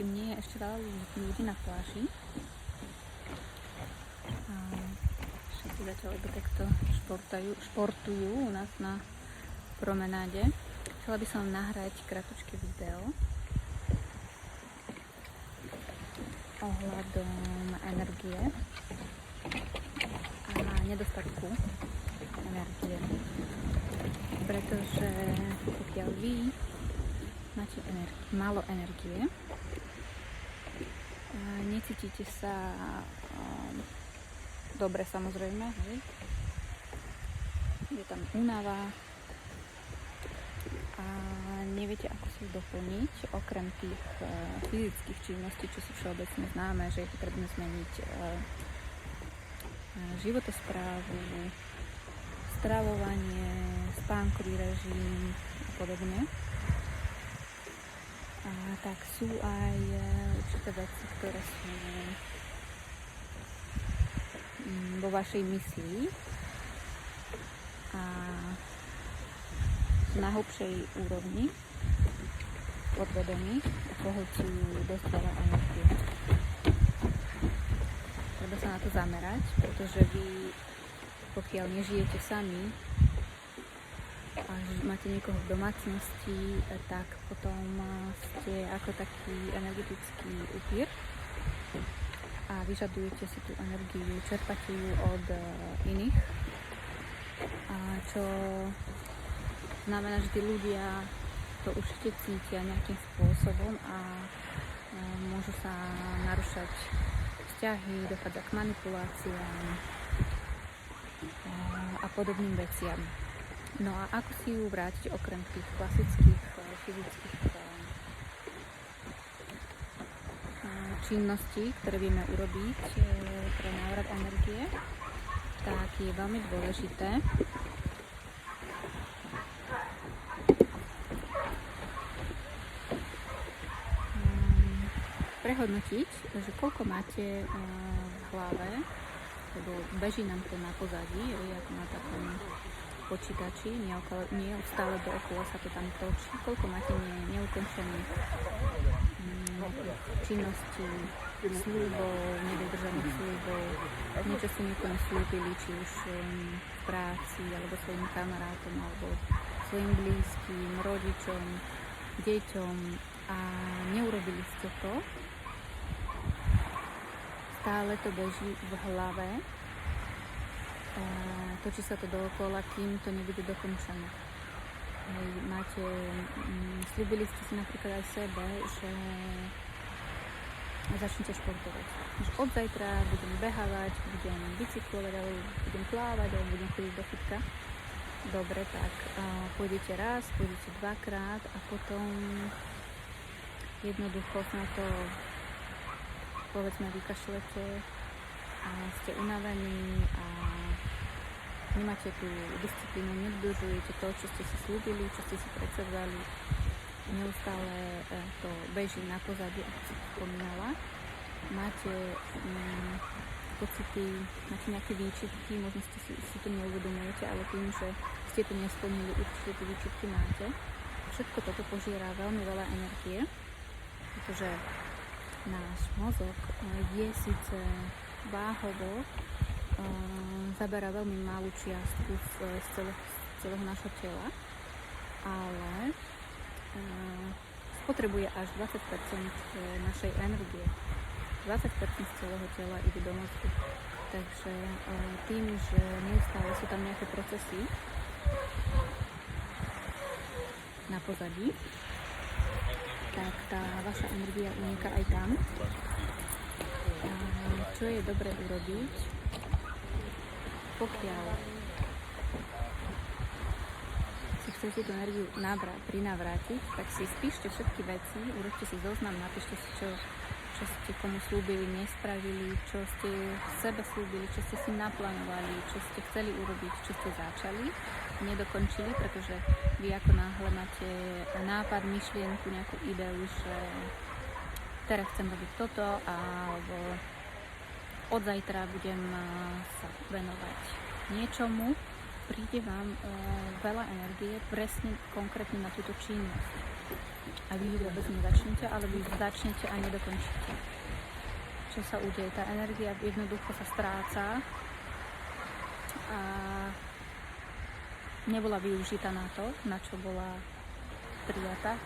predtým nie je ešte veľa ľudí na pláži. Všetci zatiaľ takto športujú u nás na promenáde. Chcela by som nahrať kratučké video ohľadom energie a nedostatku energie. Pretože pokiaľ vy máte málo energie, necítite sa dobre, samozrejme, hej? Je tam únava a neviete, ako si doplniť, okrem tých fyzických činností, čo sú všeobecne známe, že je potrebné zmeniť životosprávu, stravovanie, spánkový režim a podobne. Tak sú aj určité veci, ktoré sú vo vašej mysli a na hlbšej úrovni podvedomí a pohlcujú dosť veľa energie. Treba sa na to zamerať, pretože vy, pokiaľ nežijete sami a máte niekoho v domácnosti, tak potom ste ako taký energetický upír a vyžadujete si tú energiu, čerpate ju od iných, čo znamená, že tí ľudia to určite cítia nejakým spôsobom a môžu sa narušať vzťahy, dochádza k manipuláciám a podobným veciam. No a ako si ju vrátiť okrem tých klasických fyzických činností, ktoré vieme urobiť pre návrat energie, tak je veľmi dôležité prehodnotiť, že koľko máte v hlave, lebo beží nám to na pozadí, ako na takom počítači, neustále dookola sa to tam točí, koľko máte neukončených činností, sľubov, nedodržaných sľubov, niečo si niekomu sľúbili, či už v práci, alebo svojim kamarátom, alebo svojim blízkym, rodičom, deťom a neurobili ste to. Stále to beží v hlave, točí sa to dookola, kým to nebude dokončené. Sľúbili ste si napríklad aj sebe, že začnete športovať. Že od zajtra budem behávať, budem bicyklovať, alebo budem plávať, alebo budem chodiť do fitka. Dobre, tak pôjdete raz, pôjdete dvakrát a potom jednoducho sa na to, povedzme, vykašlete a ste unavení a nemáte tú disciplínu, nedodržujete to, čo ste si slúbili, čo ste si predsavzali. Neustále to beží na pozadí, ako som spomínala. Máte pocity, máte nejaké výčitky, možno si to neuvedomujete, ale tým, že ste to nesplnili, určite tie výčitky máte. Všetko toto požiera veľmi veľa energie, pretože náš mozog je síce váhovo, zaberá veľmi malú čiastku z celého nášho tela, ale spotrebuje až 20% našej energie. 20% z celého tela ide do mozgu. Takže tým, že neustále sú tam nejaké procesy na pozadí, tak tá vaša energia uniká aj tam. Čo je dobré urobiť, pokiaľ si chcete tú energiu prinavrátiť, tak si spíšte všetky veci, urobte si zoznam, napíšte si, čo ste komu slúbili, nespravili, čo ste sebe slúbili, čo ste si naplánovali, čo ste chceli urobiť, čo ste začali, nedokončili, pretože vy ako náhle máte nápad, myšlienku, nejakú ideu, že teraz chcem robiť toto, alebo od zajtra budem sa venovať niečomu, príde vám veľa energie presne konkrétne na túto činnosť. a vy ju vôbec nezačnete, alebo ju začnete a nedokončíte. Čo sa udeje? Tá energia jednoducho sa stráca a nebola využitá na to, na čo bola prijatá.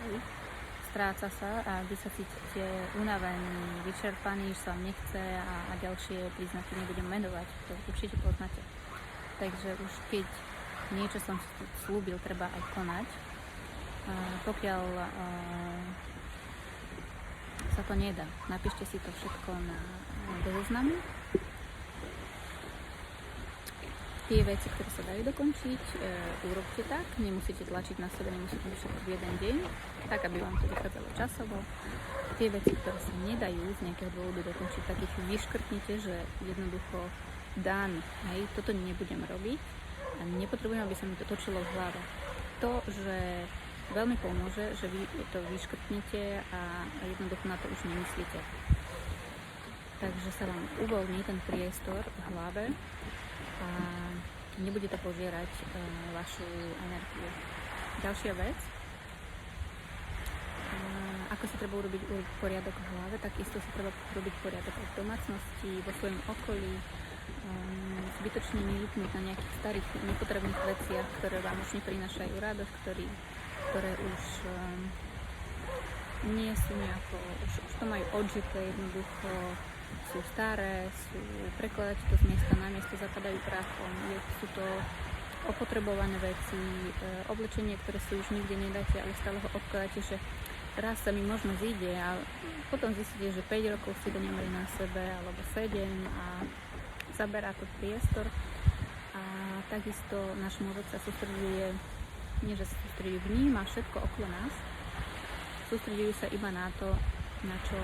Stráca sa a vy sa cítite unavení, vyčerpaní, že sa vám nechce a ďalšie príznaky nebudem menovať, to určite poznáte. Takže už keď niečo som slúbil, treba aj konať. Pokiaľ sa to nedá, napíšte si to všetko do zoznamu. Tie veci, ktoré sa dajú dokončiť, urobte tak, nemusíte tlačiť na sebe, nemusíte všetko v jeden deň, tak aby vám to vychádzalo časovo. Tie veci, ktoré sa nedajú z nejakého dôvodu dokončiť, tak ich vyškrtnite, že jednoducho dán, hej, toto nebudem robiť a nepotrebujem, aby sa mi to točilo v hlave. To, že veľmi pomôže, že vy to vyškrtnete a jednoducho na to už nemyslíte. Takže sa vám uvoľní ten priestor v hlave a nebude to požierať vašu energiu. Ďalšia vec, ako si treba urobiť poriadok v hlave, takisto si treba urobiť poriadok aj v domácnosti, vo svojom okolí, zbytočne nevypnúť na nejakých starých nepotrebných veciach, ktoré vám už neprinášajú radosť, ktoré už nie sú nejako, už to majú odžité, jednoducho sú staré, prekladáte to z miesta na miesto, zapadajú prachom, sú to opotrebované veci, oblečenie, ktoré si už nikde nedáte, ale stále ho obkladáte, že raz sa mi možno zíde a potom zistíte, že 5 rokov si to nemali na sebe, alebo 7 a zaberá to priestor. A takisto náš mozog sa sústreďuje, nie že sa sústreďuje, vníma všetko okolo nás, sústreďujú sa iba na to, na čo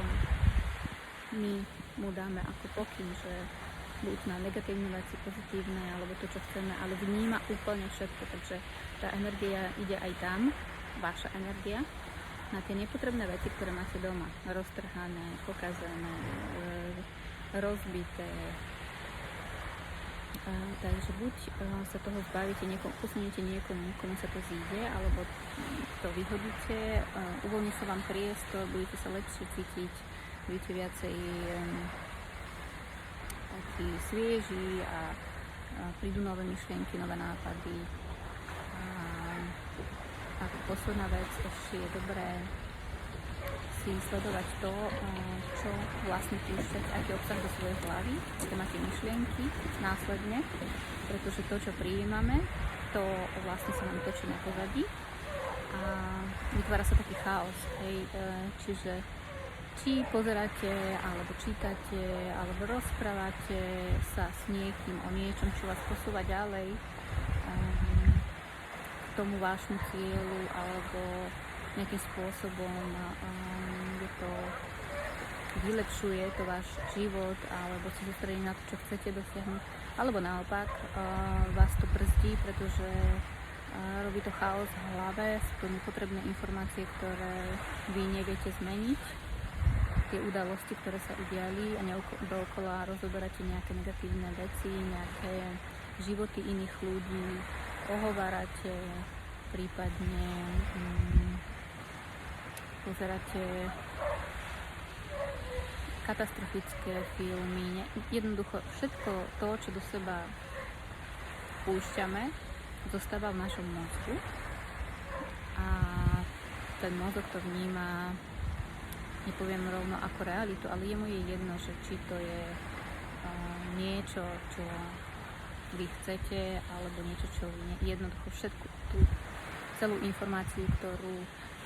my mu dáme ako pokyn, že buď na negatívne veci, pozitívne, alebo to, čo chceme, ale vníma úplne všetko, takže tá energia ide aj tam, vaša energia, na tie nepotrebné veci, ktoré máte doma, roztrhané, pokazené, rozbité. Takže buď sa toho zbavíte, usuniete niekomu, komu sa to zíde, alebo to vyhodíte, uvoľní sa vám priestor, budete sa lepšie cítiť, budete viacej takí svieži a prídu nové myšlienky, nové nápady. A posledná vec, ešte je dobré si sledovať to, čo vlastne púšťate, aký obsah do svojej hlavy, aké máte myšlienky následne, pretože to, čo prijímame, to vlastne sa nám točí na pozadí a vytvára sa taký chaos, hej, čiže či pozeráte, alebo čítate, alebo rozprávate sa s niekým o niečom, čo vás posúva ďalej k tomu vášmu cieľu, alebo nejakým spôsobom to vylepšuje to váš život, alebo sa sústredí na to, čo chcete dosiahnuť, alebo naopak vás to brzdí, pretože robí to chaos v hlave, sú to nepotrebné informácie, ktoré vy neviete zmeniť, tie udalosti, ktoré sa udiali a dookola rozoberáte nejaké negatívne veci, nejaké životy iných ľudí, ohovárate, prípadne pozeráte katastrofické filmy, jednoducho všetko to, čo do seba púšťame, zostáva v našom mozgu a ten mozog to vníma, nepoviem rovno ako realitu, ale jemu je jedno, že či to je niečo, čo vy chcete, alebo niečo, čo vy jednoducho všetku tú celú informáciu, ktorú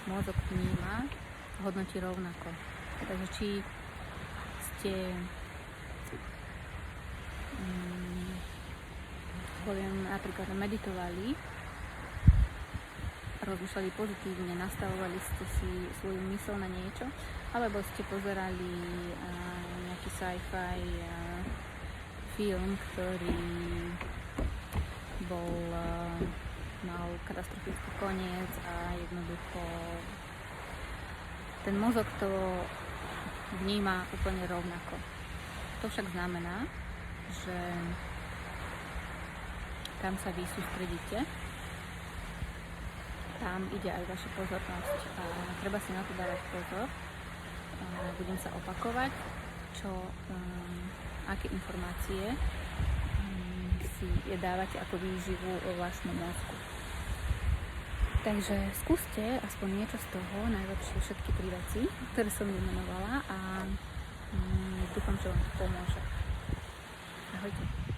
mozog vníma, hodnotí rovnako. Takže či ste poviem napríklad meditovali, rozmýšľali pozitívne, nastavovali ste si svoju myseľ na niečo, alebo ste pozerali nejaký sci-fi film, ktorý mal katastrofický koniec a jednoducho ten mozog to vníma úplne rovnako. To však znamená, že kam sa vy sústredíte, tam ide aj vaša pozornosť a treba si na to dávať pozor. Budem sa opakovať, aké informácie si dávate ako výživu vášmu mozgu. Takže skúste aspoň niečo z toho, najlepšie všetky 3 veci, ktoré som vymenovala a dúfam, že vám to pomôže. Ahojte.